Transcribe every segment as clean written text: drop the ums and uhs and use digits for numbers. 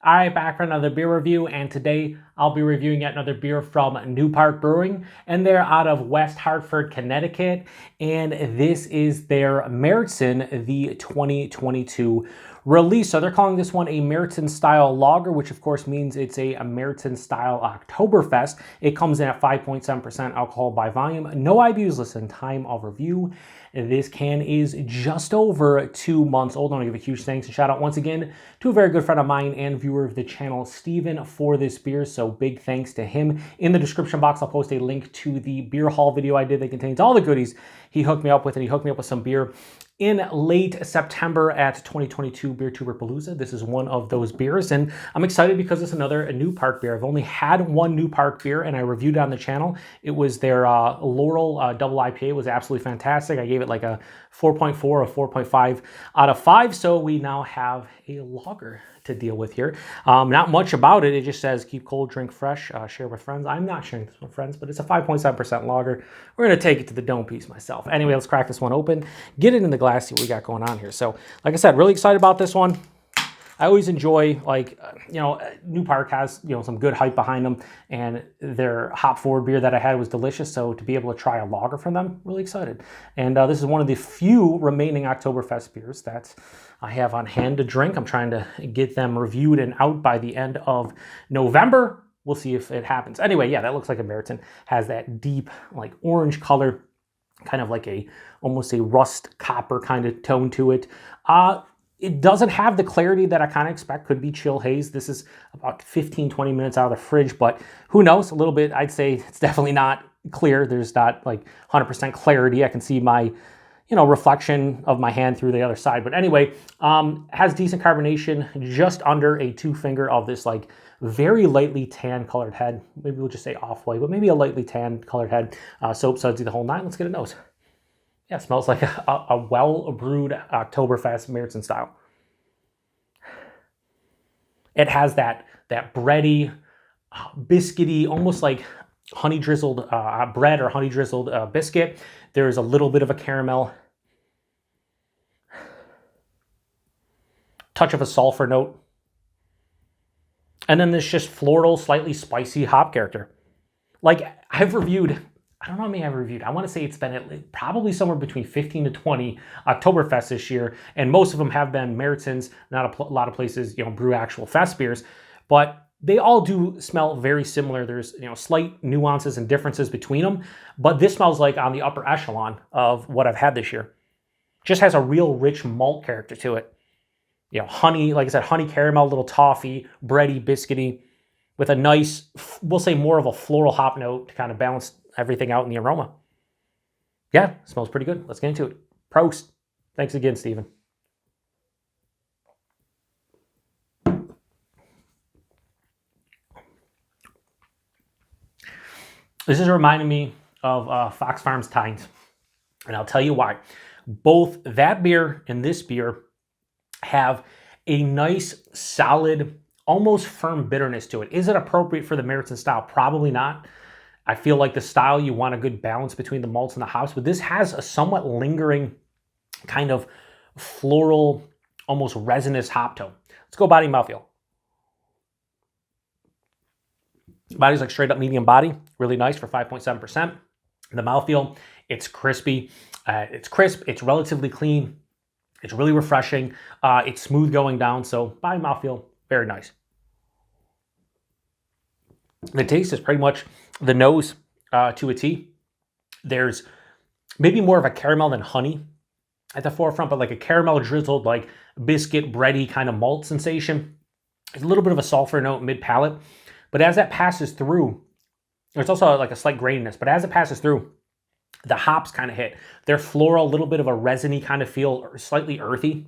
All right, back for another beer review, and today I'll be reviewing yet another beer from New Park Brewing, and they're out of West Hartford, Connecticut, and this is their Märzen, the 2022 release. So they're calling this one a Märzen-style lager, which of course means it's a Märzen-style Oktoberfest. It comes in at 5.7% alcohol by volume. No IBUs listed. Time of review. This can is just over 2 months old. I want to give a huge thanks and shout out once again to a very good friend of mine and viewer of the channel, Steven, for this beer. So big thanks to him. In the description box, I'll post a link to the beer haul video I did that contains all the goodies he hooked me up with, and he hooked me up with some beer in late September at 2022 Beer Tuber Palooza. This is one of those beers, and I'm excited because it's a New Park beer. I've only had one New Park beer, and I reviewed it on the channel. It was their Laurel double IPA. It was absolutely fantastic. I gave it like a 4.4 or 4.5 out of 5, so we now have a lager to deal with here. Not much about it. It just says keep cold, drink fresh, share with friends. I'm not sharing this with friends, but it's a 5.7% lager. We're going to take it to the dome piece myself. Anyway, let's crack this one open, get it in the glass, see what we got going on here. So, like I said, really excited about this one. I always enjoy, New Park has, some good hype behind them, and their hop forward beer that I had was delicious. So to be able to try a lager from them, really excited. And this is one of the few remaining Oktoberfest beers that I have on hand to drink. I'm trying to get them reviewed and out by the end of November. We'll see if it happens. Anyway, yeah, that looks like a Märzen. Has that deep, like orange color, kind of like almost a rust copper kind of tone to it. It doesn't have the clarity that I kind of expect. Could be chill haze. This is about 15, 20 minutes out of the fridge, but who knows? A little bit, I'd say it's definitely not clear. There's not like 100% clarity. I can see my, reflection of my hand through the other side. But anyway, has decent carbonation, just under a 2-finger of this like very lightly tan colored head. Maybe we'll just say off-white, but maybe a lightly tan colored head. Soap sudsy the whole nine. Let's get a nose. Yeah, it smells like a well-brewed Oktoberfest Märzen style. It has that bready, biscuity, almost like honey drizzled bread or honey drizzled biscuit. There's a little bit of a caramel, touch of a sulfur note, and then there's just floral, slightly spicy hop character. Like I've reviewed, I don't know how many I've reviewed. I want to say it's been probably somewhere between 15 to 20 Oktoberfest this year, and most of them have been Märzens. Not a lot of places, brew actual fest beers, but they all do smell very similar. There's, slight nuances and differences between them, but this smells like on the upper echelon of what I've had this year. Just has a real rich malt character to it. Honey, like I said, honey caramel, little toffee, bready, biscuity, with a nice, we'll say more of a floral hop note to kind of balance everything out in the aroma. Yeah, smells pretty good. Let's get into it. Prost. Thanks again, Steven. This is reminding me of Fox Farms Tines, and I'll tell you why. Both that beer and this beer have a nice, solid, almost firm bitterness to it. Is it appropriate for the Märzen style? Probably not. I feel like the style, you want a good balance between the malts and the hops, but this has a somewhat lingering kind of floral, almost resinous hop tone. Let's go body mouthfeel. Body's like straight up medium body, really nice for 5.7%. The mouthfeel, it's crispy, it's crisp, it's relatively clean, it's really refreshing, it's smooth going down, so body mouthfeel, very nice. The taste is pretty much the nose to a T. There's maybe more of a caramel than honey at the forefront, but like a caramel drizzled, like biscuit, bready kind of malt sensation. There's a little bit of a sulfur note mid-palate, but as that passes through, there's also like a slight graininess, but as it passes through, the hops kind of hit. They're floral, a little bit of a resiny kind of feel, or slightly earthy.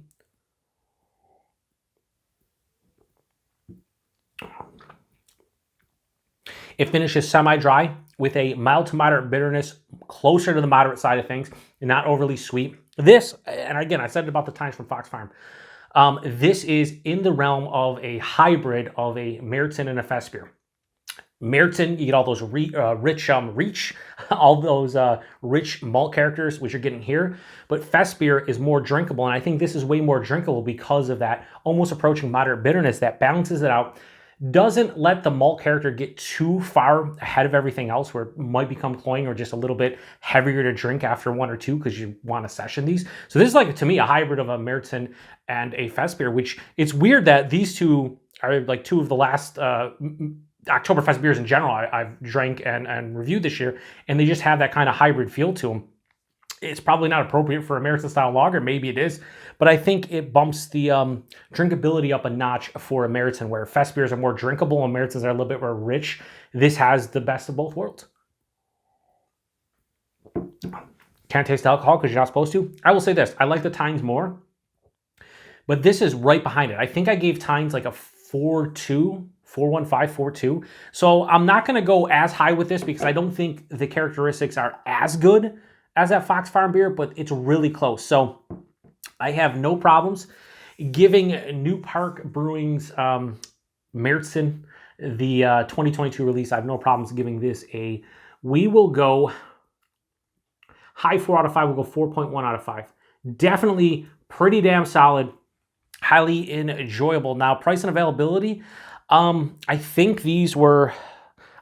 It finishes semi-dry with a mild to moderate bitterness, closer to the moderate side of things, and not overly sweet. This, and again, I said it about the Tines from Fox Farm, this is in the realm of a hybrid of a Märzen and a fest beer. Märzen, you get all those all those rich malt characters, which you're getting here. But fest beer is more drinkable, and I think this is way more drinkable because of that almost approaching moderate bitterness that balances it out. Doesn't let the malt character get too far ahead of everything else where it might become cloying or just a little bit heavier to drink after one or two because you want to session these. So this is like, to me, a hybrid of a Märzen and a fest beer, which it's weird that these two are like two of the last Oktoberfest beers in general I've drank and reviewed this year, and they just have that kind of hybrid feel to them. It's probably not appropriate for a Märzen-style lager, maybe it is, but I think it bumps the drinkability up a notch for a Märzen, where fest beers are more drinkable and Märzens are a little bit more rich. This has the best of both worlds. Can't taste the alcohol because you're not supposed to. I will say this, I like the tines more, but this is right behind it. I think I gave tines like a 4.2, 4.15, 4.2. So I'm not going to go as high with this because I don't think the characteristics are as good as that Fox Farm beer, but it's really close. So I have no problems giving New Park Brewing's Märzen, the 2022 release. I have no problems giving this a, we will go high 4 out of 5. We'll go 4.1 out of 5. Definitely pretty damn solid, highly enjoyable. Now, price and availability, I think these were,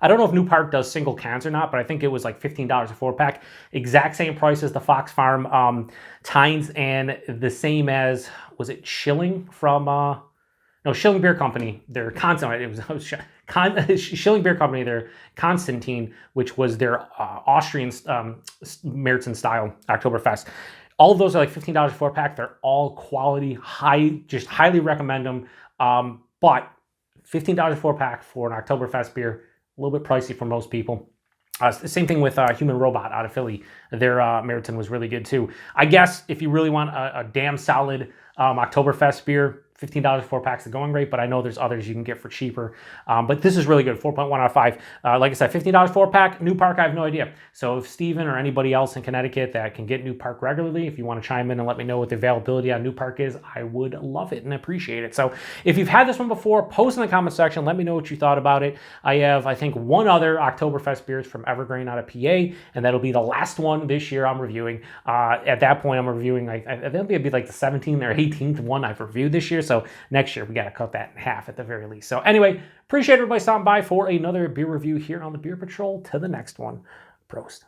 I don't know if New Park does single cans or not, but I think it was like $15 a 4-pack. Exact same price as the Fox Farm tines, and the same as, was it Schilling from, no, Schilling Beer Company, their Schilling Beer Company, their Constantine, which was their Austrian Märzen-style Oktoberfest. All of those are like $15 a 4-pack. They're all quality, just highly recommend them. But $15 a 4-pack for an Oktoberfest beer, a little bit pricey for most people. Same thing with Human Robot out of Philly. Their Märzen was really good too. I guess if you really want a damn solid Oktoberfest beer, $15 a 4-pack's the going rate, but I know there's others you can get for cheaper. But this is really good, 4.1 out of 5. Like I said, $15 4-pack. New Park, I have no idea. So if Steven or anybody else in Connecticut that can get New Park regularly, if you want to chime in and let me know what the availability on New Park is, I would love it and appreciate it. So if you've had this one before, post in the comment section. Let me know what you thought about it. I have, I think, one other Oktoberfest beers from Evergreen out of PA, and that'll be the last one this year I'm reviewing. At that point, I'm reviewing, I think it'll be like the 17th or 18th one I've reviewed this year. So next year, we got to cut that in half at the very least. So anyway, appreciate everybody stopping by for another beer review here on the Beer Patrol. To the next one, Prost.